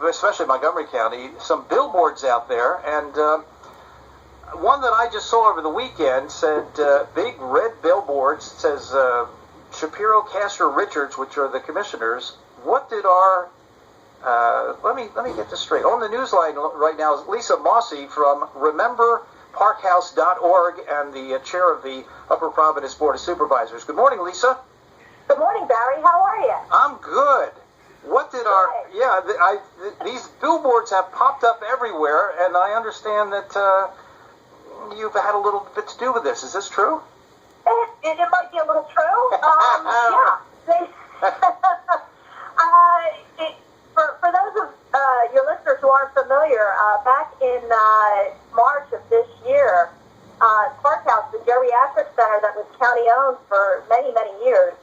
especially Montgomery County, some billboards out there, and one that I just saw over the weekend said, big red billboards, says Shapiro, Castro, Richards, which are the commissioners. What did our let me get this straight. On the newsline right now is Lisa Mossie from RememberParkhouse.org and the chair of the Upper Providence Board of Supervisors. Good morning, Lisa. Good morning, Barry. How are you? I'm good. What did these billboards have popped up everywhere, and I understand that you've had a little bit to do with this. Is this true? It might be a little true. Yeah. For those of your listeners who aren't familiar, back in March of this year, Park House, the geriatric center that was county-owned for many, many years,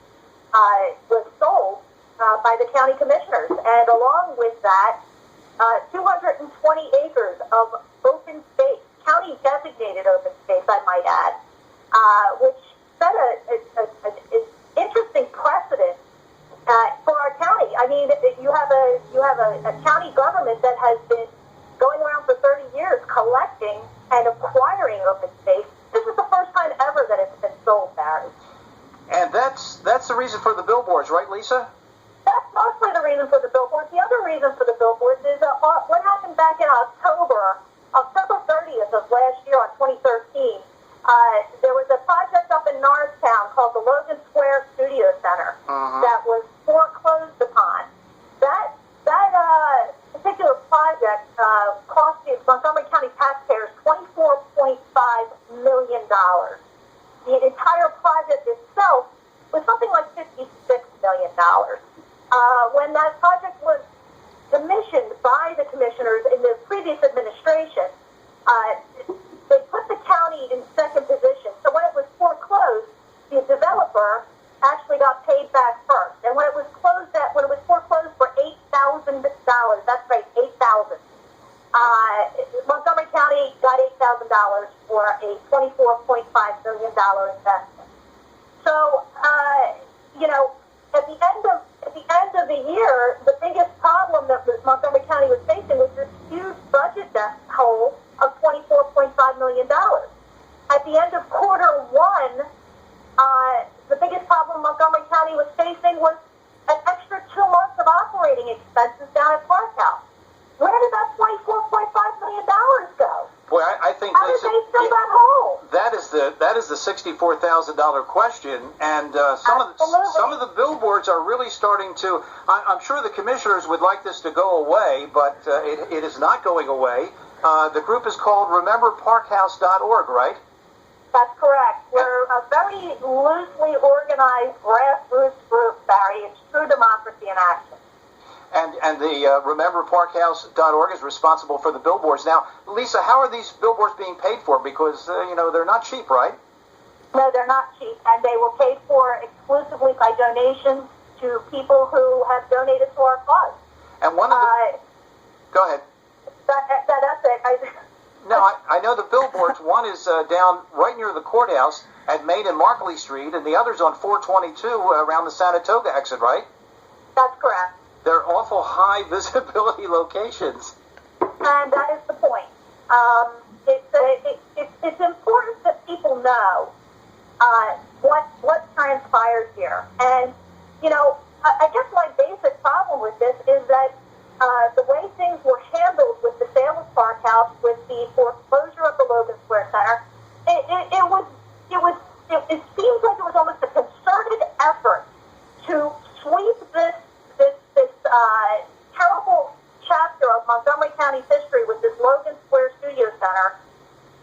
was sold by the county commissioners. And along with that, 220 acres of open space, county-designated open space, I might add, which set an interesting precedent for our county. I mean, you have a county government that has been going around for 30 years collecting and acquiring open space. This is the first time ever that it's been sold, Barry. And that's the reason for the billboards, right, Lisa? That's mostly the reason for the billboards. The other reason for the billboards is what happened back in October 30th of last year, on 2013. There was a project up in Norristown called the Logan Square Studio Center that was foreclosed upon. That particular project cost the Montgomery County taxpayers $24.5 million. The entire project itself was something like $56 million. When that project was commissioned by the commissioners in the previous administration, they put the county in second position. So when it was foreclosed, the developer actually got paid back first. And when it was foreclosed for $8,000, that's right, $8,000. Montgomery County got $8,000 for a $24.5 million investment. So, at the end of the year, the biggest problem that Montgomery County was facing was this huge budget hole of $24.5 million. At the end of quarter one, the biggest problem Montgomery County was facing was an extra 2 months of operating expenses down at Park House. Where did that $24.5 million go? Boy, I think how did they fill that hole? That is the $64,000 question, and some of the billboards are really starting to. I'm sure the commissioners would like this to go away, but it is not going away. The group is called RememberParkhouse.org, right? That's correct. We're a very loosely organized grassroots group, Barry. It's true democracy in action. And the RememberParkhouse.org is responsible for the billboards. Now, Lisa, how are these billboards being paid for? Because, they're not cheap, right? No, they're not cheap. And they were paid for exclusively by donations to people who have donated to our cause. And one of the... Go ahead. That's it. No, I know the billboards. One is down right near the courthouse at Main and Markley Street, and the other's on 422 around the Saratoga exit, right? That's correct. They're awful high visibility locations. And that is the point. It's important that people know what transpired here. And, I guess my basic problem with this is that the way things were handled with the sale of Park House, with the foreclosure of the Logan Square Center, it seems like it was almost a concerted effort to sweep this terrible chapter of Montgomery County's history with this Logan Square Studio Center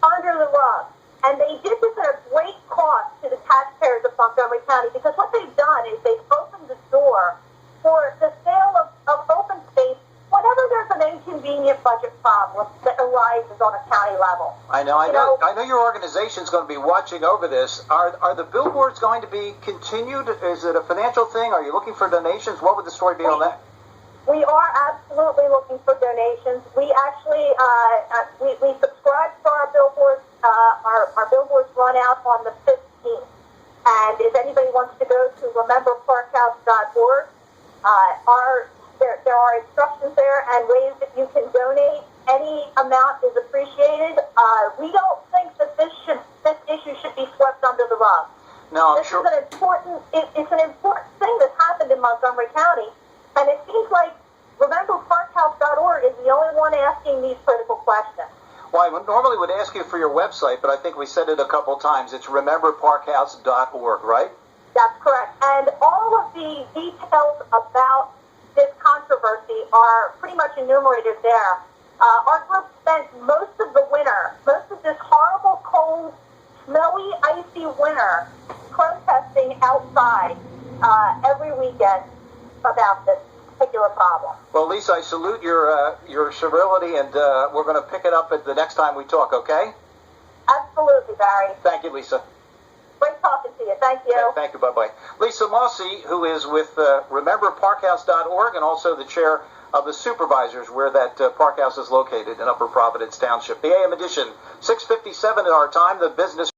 under the rug. And they did this at a great cost to the taxpayers of Montgomery County, because what they've done is they've opened the door for the sale of open space whenever there's an inconvenient budget problem that arises on a county level. I know your organization's going to be watching over this. Are the billboards going to be continued? Is it a financial thing? Are you looking for donations? What would the story be on that? We are absolutely looking for donations. We actually we subscribe to our billboards. Our billboards run out on the 15th. And if anybody wants to go to rememberparkhouse.org, our there are instructions there and ways that you can donate. Any amount is appreciated. We don't think that this issue should be swept under the rug. No, I'm This sure. is it's an important thing that's happened in Montgomery County, and it seems like RememberParkhouse.org is the only one asking these critical questions. Well, I normally would ask you for your website, but I think we said it a couple times. It's RememberParkhouse.org, right? That's correct. And all of the details about this controversy are pretty much enumerated there. Our group spent most of this horrible, cold, snowy, icy winter protesting outside every weekend about this particular problem. Well, Lisa, I salute your civility, and we're going to pick it up at the next time we talk, okay? Absolutely, Barry. Thank you, Lisa. Great talking to you. Thank you. Thank you. Bye-bye. Lisa Mossie, who is with RememberParkhouse.org and also the chair of the supervisors where that park house is located in Upper Providence Township. The AM edition, 6:57 at our time, the business